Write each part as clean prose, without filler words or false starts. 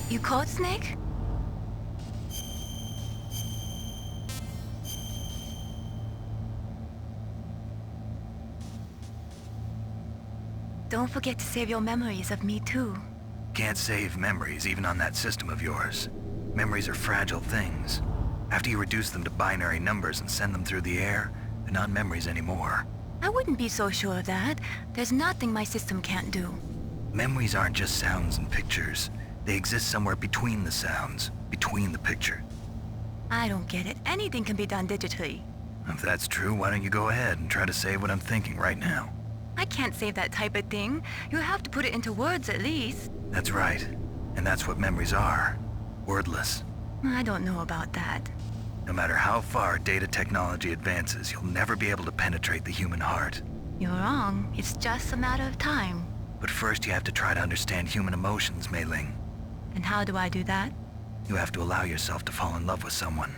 You called Snake? Don't forget to save your memories of me too. Can't save memories even on that system of yours. Memories are fragile things. After you reduce them to binary numbers and send them through the air, they're not memories anymore. I wouldn't be so sure of that. There's nothing my system can't do. Memories aren't just sounds and pictures. They exist somewhere between the sounds, between the picture. I don't get it. Anything can be done digitally. If that's true, why don't you go ahead and try to say what I'm thinking right now? I can't say that type of thing. You have to put it into words at least. That's right. And that's what memories are. Wordless. I don't know about that. No matter how far data technology advances, you'll never be able to penetrate the human heart. You're wrong. It's just a matter of time. But first you have to try to understand human emotions, Mei Ling. And how do I do that? You have to allow yourself to fall in love with someone.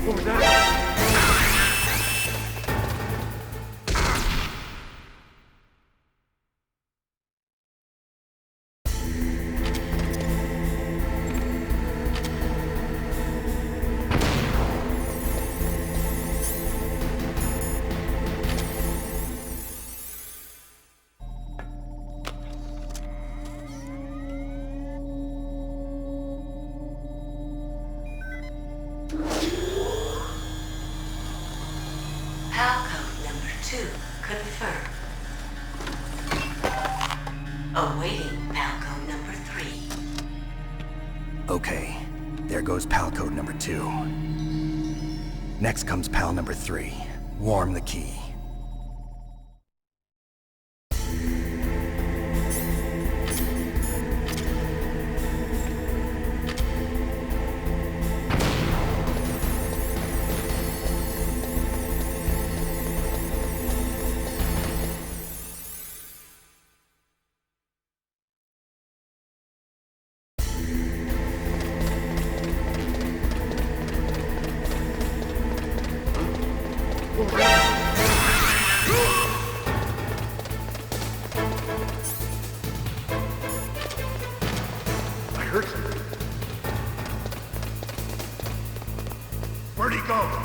Code number 2 confirmed. Awaiting code number 3. Okay, there goes PAL code number 2. Next comes PAL number 3. Warm the key. I heard something. Where'd he go?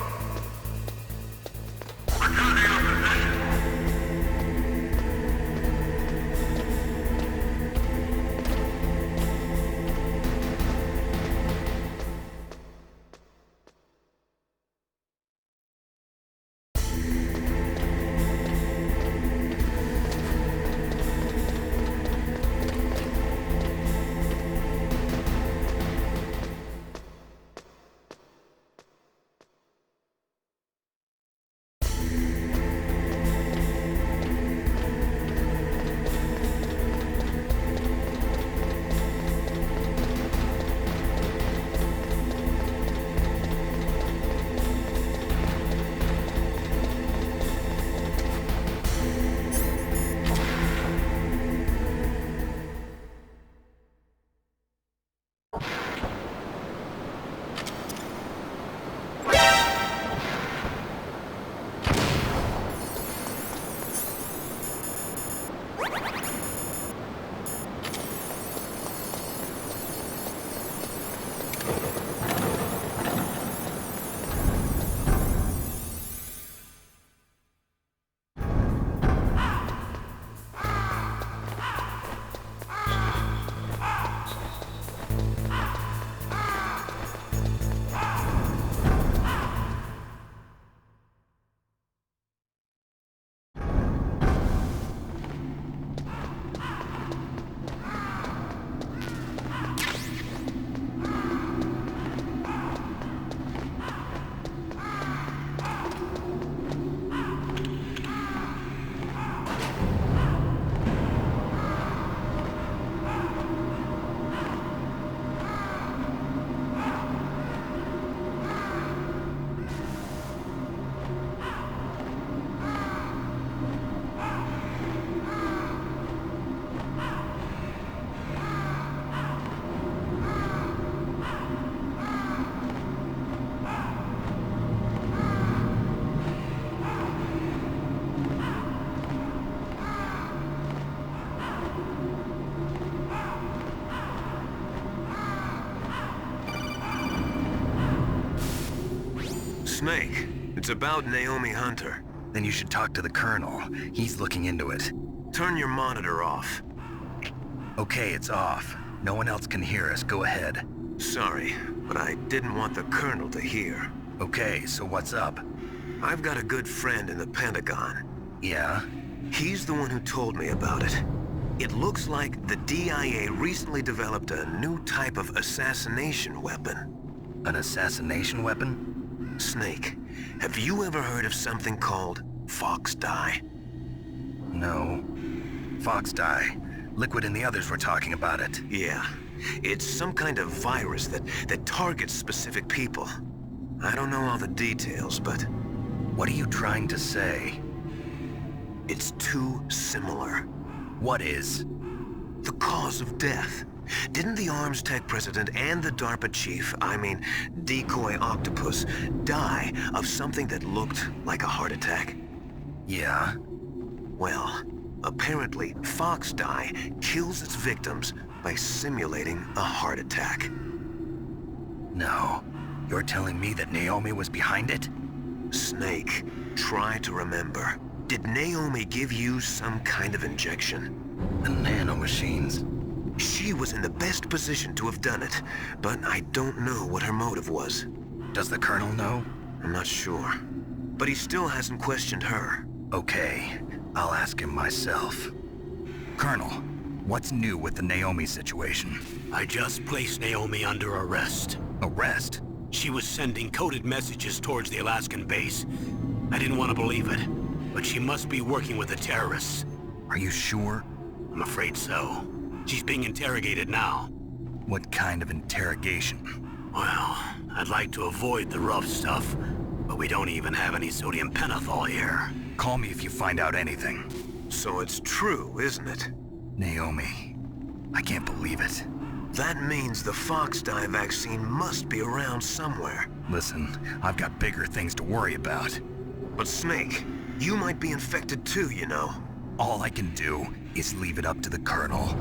Snake, it's about Naomi Hunter. Then you should talk to the Colonel. He's looking into it. Turn your monitor off. Okay, it's off. No one else can hear us. Go ahead. Sorry, but I didn't want the Colonel to hear. Okay, so what's up? I've got a good friend in the Pentagon. Yeah? He's the one who told me about it. It looks like the DIA recently developed a new type of assassination weapon. An assassination weapon? Snake, have you ever heard of something called Fox Dye? No. Fox dye. Liquid and the others were talking about it. Yeah. It's some kind of virus that targets specific people. I don't know all the details, but... What are you trying to say? It's too similar. What is? The cause of death. Didn't the Arms Tech president and the DARPA chief, I mean, Decoy Octopus, die of something that looked like a heart attack? Yeah? Well, apparently Fox Die kills its victims by simulating a heart attack. No. You're telling me that Naomi was behind it? Snake, try to remember. Did Naomi give you some kind of injection? The nanomachines. She was in the best position to have done it, but I don't know what her motive was. Does the Colonel know? I'm not sure. But he still hasn't questioned her. Okay, I'll ask him myself. Colonel, what's new with the Naomi situation? I just placed Naomi under arrest. Arrest? She was sending coded messages towards the Alaskan base. I didn't want to believe it, but she must be working with the terrorists. Are you sure? I'm afraid so. She's being interrogated now. What kind of interrogation? Well, I'd like to avoid the rough stuff, but we don't even have any sodium pentothal here. Call me if you find out anything. So it's true, isn't it? Naomi, I can't believe it. That means the Fox Die vaccine must be around somewhere. Listen, I've got bigger things to worry about. But Snake, you might be infected too, you know. All I can do is leave it up to the Colonel.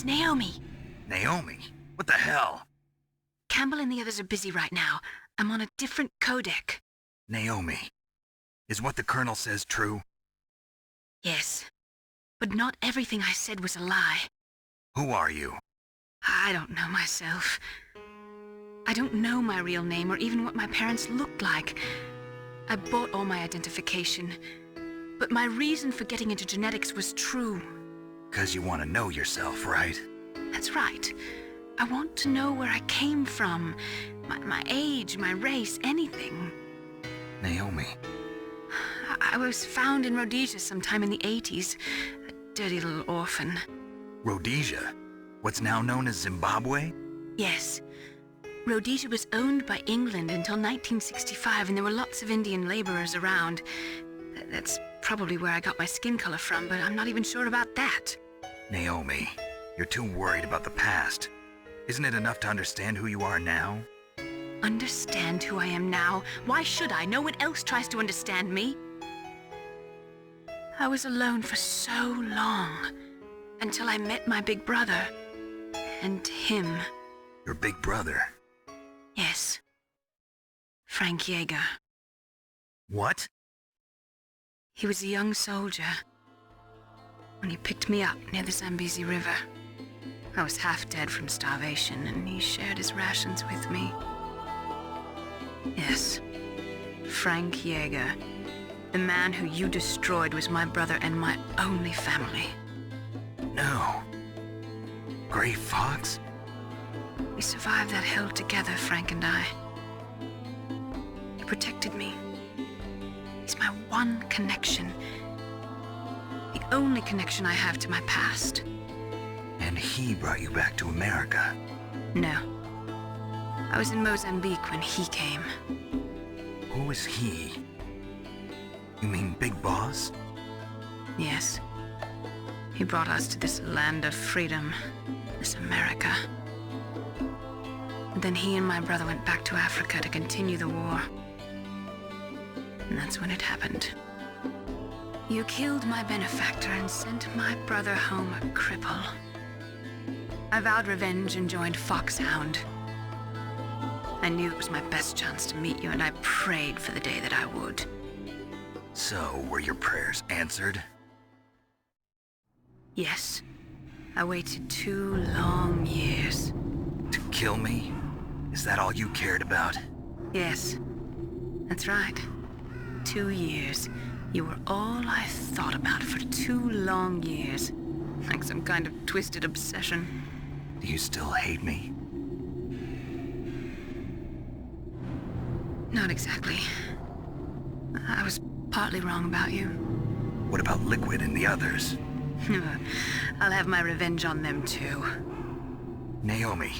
Naomi. Naomi? What the hell? Campbell and the others are busy right now. I'm on a different codec. Naomi, is what the Colonel says true? Yes. But not everything I said was a lie. Who are you? I don't know myself. I don't know my real name or even what my parents looked like. I bought all my identification. But my reason for getting into genetics was true. 'Cause you want to know yourself, right? That's right. I want to know where I came from. My age, my race, anything. Naomi. I was found in Rhodesia sometime in the 80s. A dirty little orphan. Rhodesia? What's now known as Zimbabwe? Yes. Rhodesia was owned by England until 1965, and there were lots of Indian laborers around. That's probably where I got my skin color from, but I'm not even sure about that. Naomi, you're too worried about the past. Isn't it enough to understand who you are now? Understand who I am now? Why should I? No one else tries to understand me. I was alone for so long, until I met my big brother. And him. Your big brother? Yes. Frank Yeager. What? He was a young soldier when he picked me up near the Zambezi River. I was half dead from starvation, and he shared his rations with me. Yes, Frank Yeager. The man who you destroyed was my brother and my only family. No. Gray Fox? We survived that hell together, Frank and I. He protected me. He's my one connection. The only connection I have to my past. And he brought you back to America? No. I was in Mozambique when he came. Who is he? You mean Big Boss? Yes. He brought us to this land of freedom, this America. And then he and my brother went back to Africa to continue the war. And that's when it happened. You killed my benefactor and sent my brother home a cripple. I vowed revenge and joined Foxhound. I knew it was my best chance to meet you, and I prayed for the day that I would. So, were your prayers answered? Yes. I waited 2 long years. To kill me? Is that all you cared about? Yes. That's right. 2 years. You were all I thought about for 2 long years. Like some kind of twisted obsession. Do you still hate me? Not exactly. I was partly wrong about you. What about Liquid and the others? I'll have my revenge on them too. Naomi,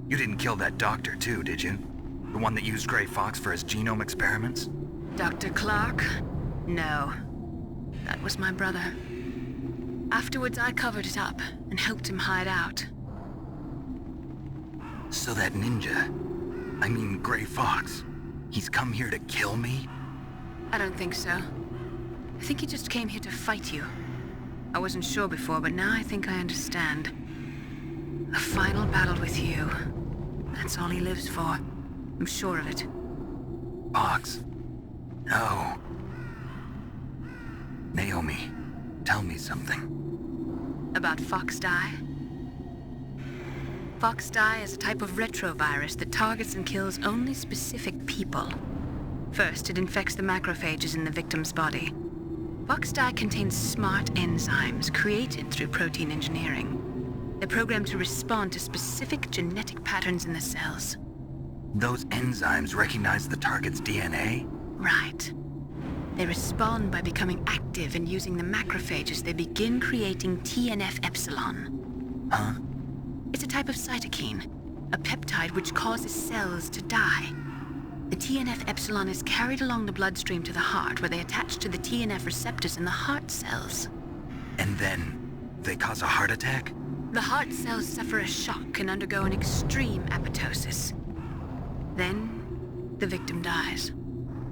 you didn't kill that doctor too, did you? The one that used Gray Fox for his genome experiments? Dr. Clark? No. That was my brother. Afterwards, I covered it up and helped him hide out. So that ninja, I mean Gray Fox, he's come here to kill me? I don't think so. I think he just came here to fight you. I wasn't sure before, but now I think I understand. A final battle with you. That's all he lives for. I'm sure of it. Fox? No. Naomi, tell me something. About Fox Die? Fox Die is a type of retrovirus that targets and kills only specific people. First, it infects the macrophages in the victim's body. Fox Die contains smart enzymes created through protein engineering. They're programmed to respond to specific genetic patterns in the cells. Those enzymes recognize the target's DNA? Right. They respond by becoming active and using the macrophages. They begin creating TNF-epsilon. Huh? It's a type of cytokine, a peptide which causes cells to die. The TNF-epsilon is carried along the bloodstream to the heart, where they attach to the TNF receptors in the heart cells. And then they cause a heart attack? The heart cells suffer a shock and undergo an extreme apoptosis. Then, the victim dies.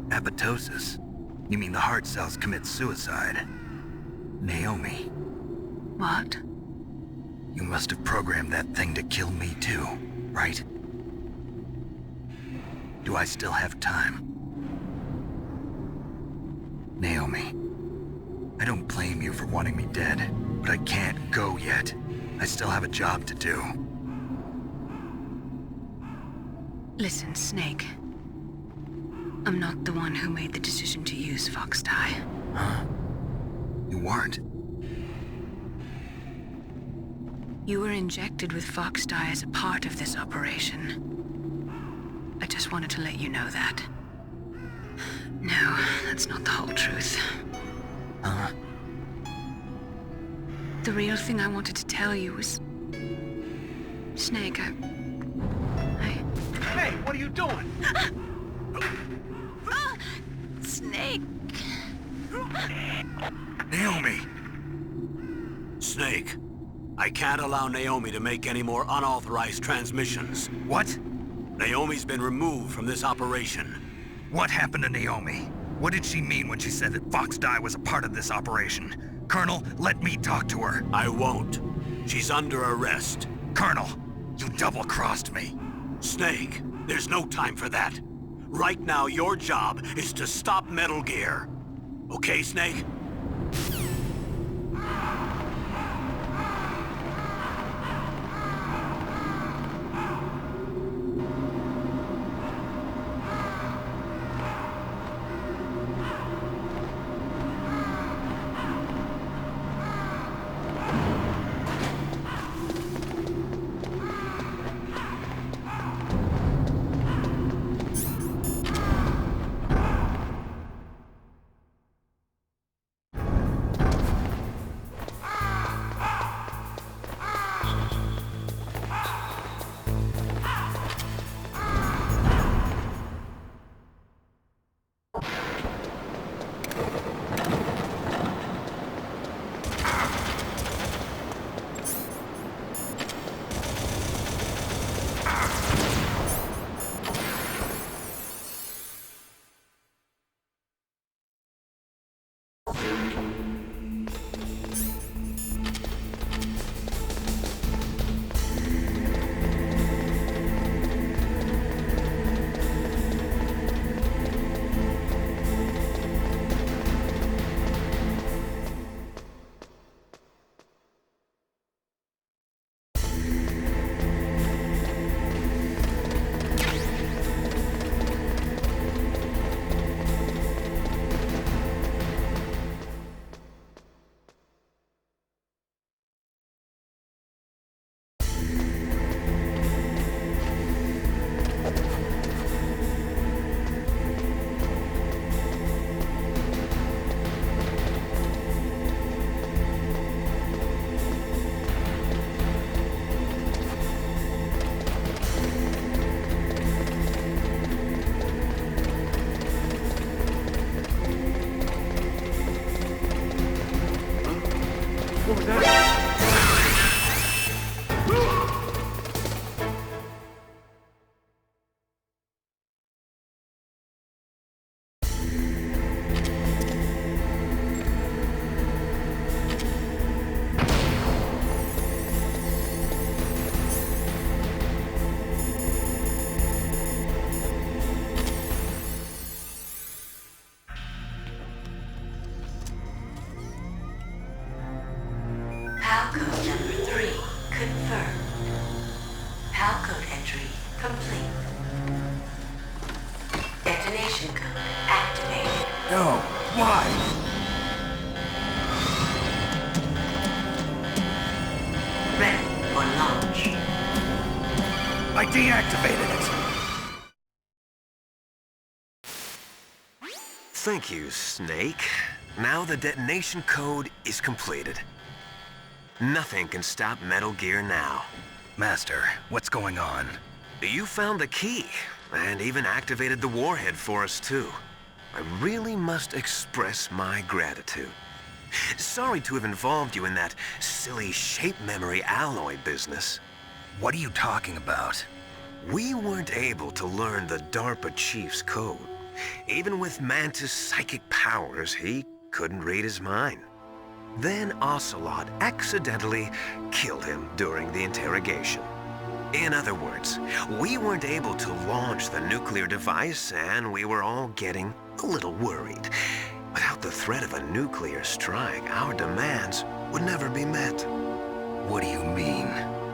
Apoptosis? You mean the heart cells commit suicide? Naomi, What? You must have programmed that thing to kill me too, right? Do I still have time? Naomi, I don't blame you for wanting me dead, but I can't go yet. I still have a job to do. Listen, Snake. I'm not the one who made the decision to use Fox Dye. Huh? You weren't? You were injected with Fox Dye as a part of this operation. I just wanted to let you know that. No, that's not the whole truth. Huh? The real thing I wanted to tell you was... Snake, I... Hey, what are you doing? Snake! Naomi! Snake, I can't allow Naomi to make any more unauthorized transmissions. What? Naomi's been removed from this operation. What happened to Naomi? What did she mean when she said that Fox Dye was a part of this operation? Colonel, let me talk to her. I won't. She's under arrest. Colonel, you double-crossed me. Snake, there's no time for that. Right now, your job is to stop Metal Gear. Okay, Snake? What was that? PAL code number 3 confirmed. PAL code entry complete. Detonation code activated. No, why? Ready for launch. I deactivated it. Thank you, Snake. Now the detonation code is completed. Nothing can stop Metal Gear now. Master, what's going on? You found the key, and even activated the warhead for us, too. I really must express my gratitude. Sorry to have involved you in that silly shape memory alloy business. What are you talking about? We weren't able to learn the DARPA chief's code. Even with Mantis' psychic powers, he couldn't read his mind. Then Ocelot accidentally killed him during the interrogation. In other words, we weren't able to launch the nuclear device, and we were all getting a little worried. Without the threat of a nuclear strike, our demands would never be met. What do you mean?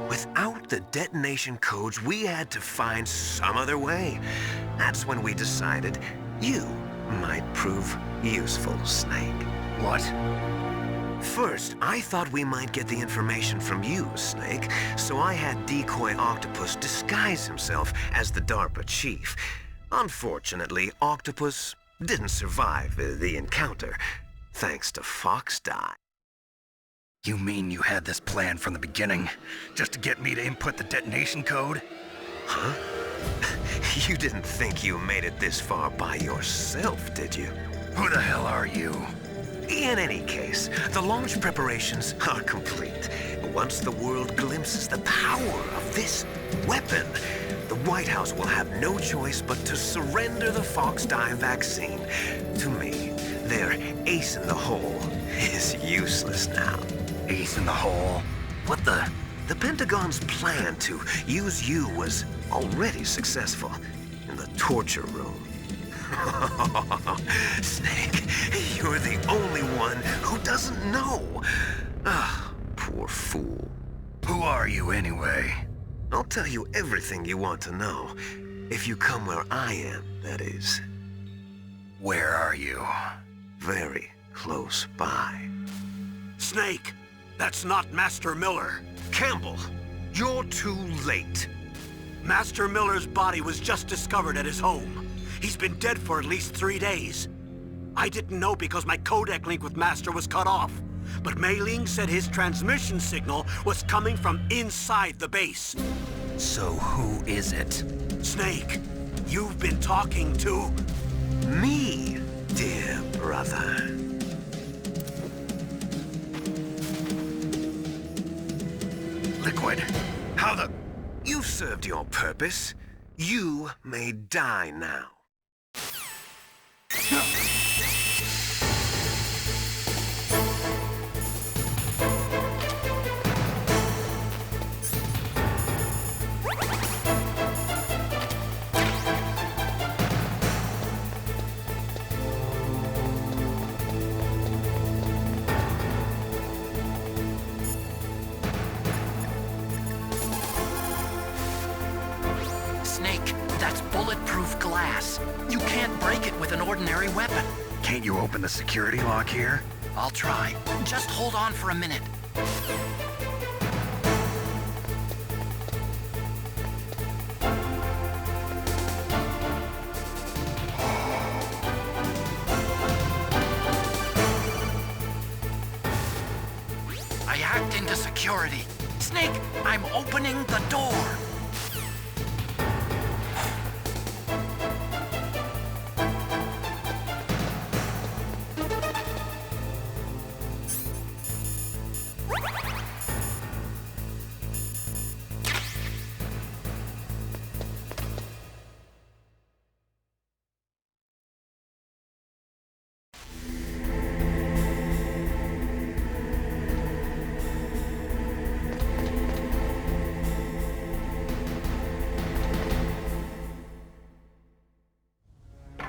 Without the detonation codes, we had to find some other way. That's when we decided you might prove useful, Snake. What? First, I thought we might get the information from you, Snake, so I had Decoy Octopus disguise himself as the DARPA chief. Unfortunately, Octopus didn't survive the encounter, thanks to Fox Die. You mean you had this plan from the beginning, just to get me to input the detonation code? Huh? You didn't think you made it this far by yourself, did you? Who the hell are you? In any case, the launch preparations are complete. Once the world glimpses the power of this weapon, the White House will have no choice but to surrender the Fox Die vaccine to me. Their ace in the hole is useless now. Ace in the hole? What the? The Pentagon's plan to use you was already successful in the torture room. Snake, you're the only one who doesn't know. Ah, poor fool. Who are you anyway? I'll tell you everything you want to know. If you come where I am, that is. Where are you? Very close by. Snake, that's not Master Miller. Campbell, you're too late. Master Miller's body was just discovered at his home. He's been dead for at least 3 days. I didn't know because my codec link with Master was cut off. But Mei Ling said his transmission signal was coming from inside the base. So who is it? Snake, you've been talking to... Me, dear brother. Liquid. How the... You've served your purpose. You may die now. Snake, that's bulletproof glass. You can't break it with an ordinary weapon. Can't you open the security lock here? I'll try. Just hold on for a minute. I hacked into security. Snake, I'm opening the door.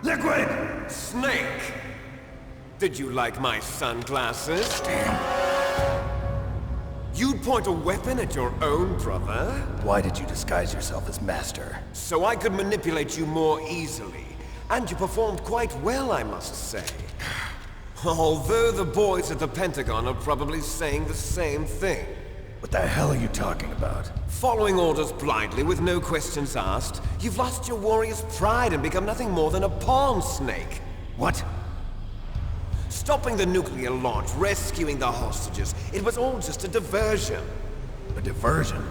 Liquid! Snake! Did you like my sunglasses? You'd point a weapon at your own brother? Why did you disguise yourself as Master? So I could manipulate you more easily. And you performed quite well, I must say. Although the boys at the Pentagon are probably saying the same thing. What the hell are you talking about? Following orders blindly with no questions asked, you've lost your warrior's pride and become nothing more than a pawn, Snake. What? Stopping the nuclear launch, rescuing the hostages, it was all just a diversion. A diversion?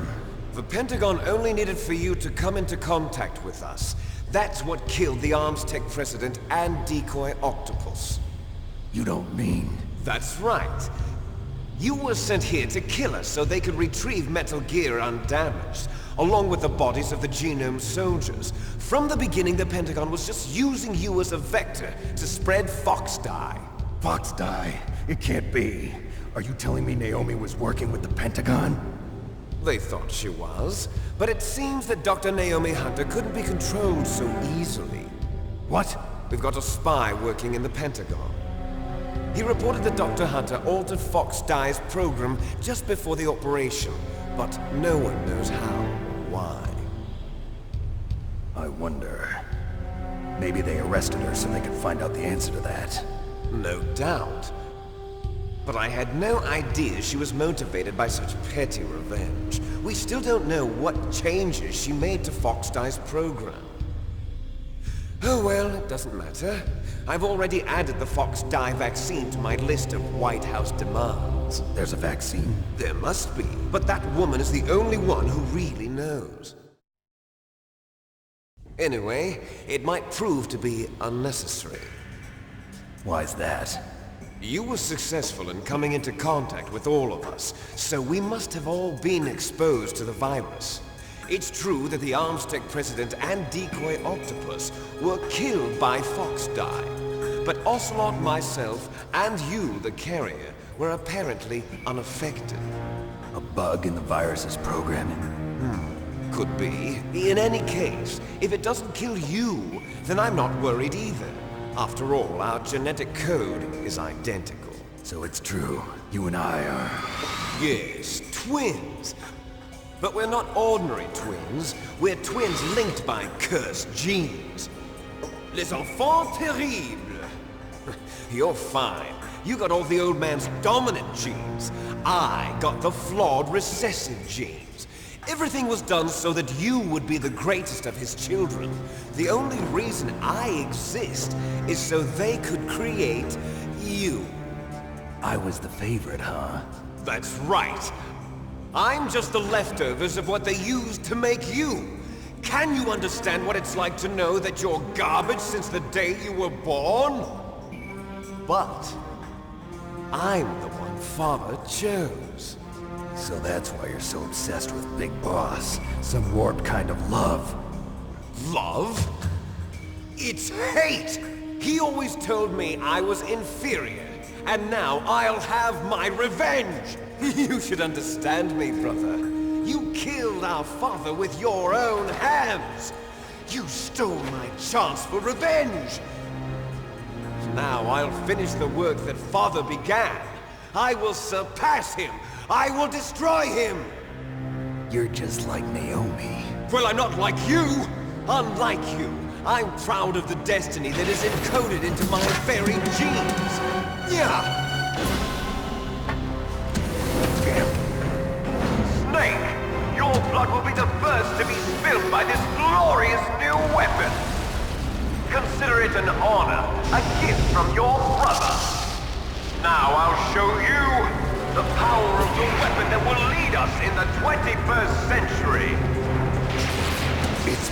The Pentagon only needed for you to come into contact with us. That's what killed the Arms Tech president and Decoy Octopus. You don't mean... That's right. You were sent here to kill us so they could retrieve Metal Gear undamaged, along with the bodies of the Genome soldiers. From the beginning, the Pentagon was just using you as a vector to spread Fox Die. Fox Die? It can't be. Are you telling me Naomi was working with the Pentagon? They thought she was, but it seems that Dr. Naomi Hunter couldn't be controlled so easily. What? We've got a spy working in the Pentagon. He reported that Dr. Hunter altered Fox Dye's program just before the operation, but no one knows how or why. I wonder... Maybe they arrested her so they could find out the answer to that. No doubt. But I had no idea she was motivated by such petty revenge. We still don't know what changes she made to Fox Dye's program. Oh well, it doesn't matter. I've already added the Fox Dye vaccine to my list of White House demands. There's a vaccine? There must be, but that woman is the only one who really knows. Anyway, it might prove to be unnecessary. Why's that? You were successful in coming into contact with all of us, so we must have all been exposed to the virus. It's true that the Armstech President and Decoy Octopus were killed by Fox Dye, but Ocelot, myself, and you, the carrier, were apparently unaffected. A bug in the virus's programming? Could be. In any case, if it doesn't kill you, then I'm not worried either. After all, our genetic code is identical. So it's true. You and I are... Yes, twins. But we're not ordinary twins. We're twins linked by cursed genes. Les enfants terribles. You're fine. You got all the old man's dominant genes. I got the flawed recessive genes. Everything was done so that you would be the greatest of his children. The only reason I exist is so they could create you. I was the favorite, huh? That's right. I'm just the leftovers of what they used to make you. Can you understand what it's like to know that you're garbage since the day you were born? But I'm the one Father chose. So that's why you're so obsessed with Big Boss. Some warped kind of love. Love? It's hate! He always told me I was inferior, and now I'll have my revenge! You should understand me, brother. You killed our father with your own hands! You stole my chance for revenge! Now I'll finish the work that Father began. I will surpass him! I will destroy him! You're just like Naomi. Well, I'm not like you! Unlike you, I'm proud of the destiny that is encoded into my very genes! Yeah! Snake, your blood will be the first to be spilled by this glorious new weapon. Consider it an honor, a gift from your brother. Now I'll show you the power of the weapon that will lead us in the 21st century. It's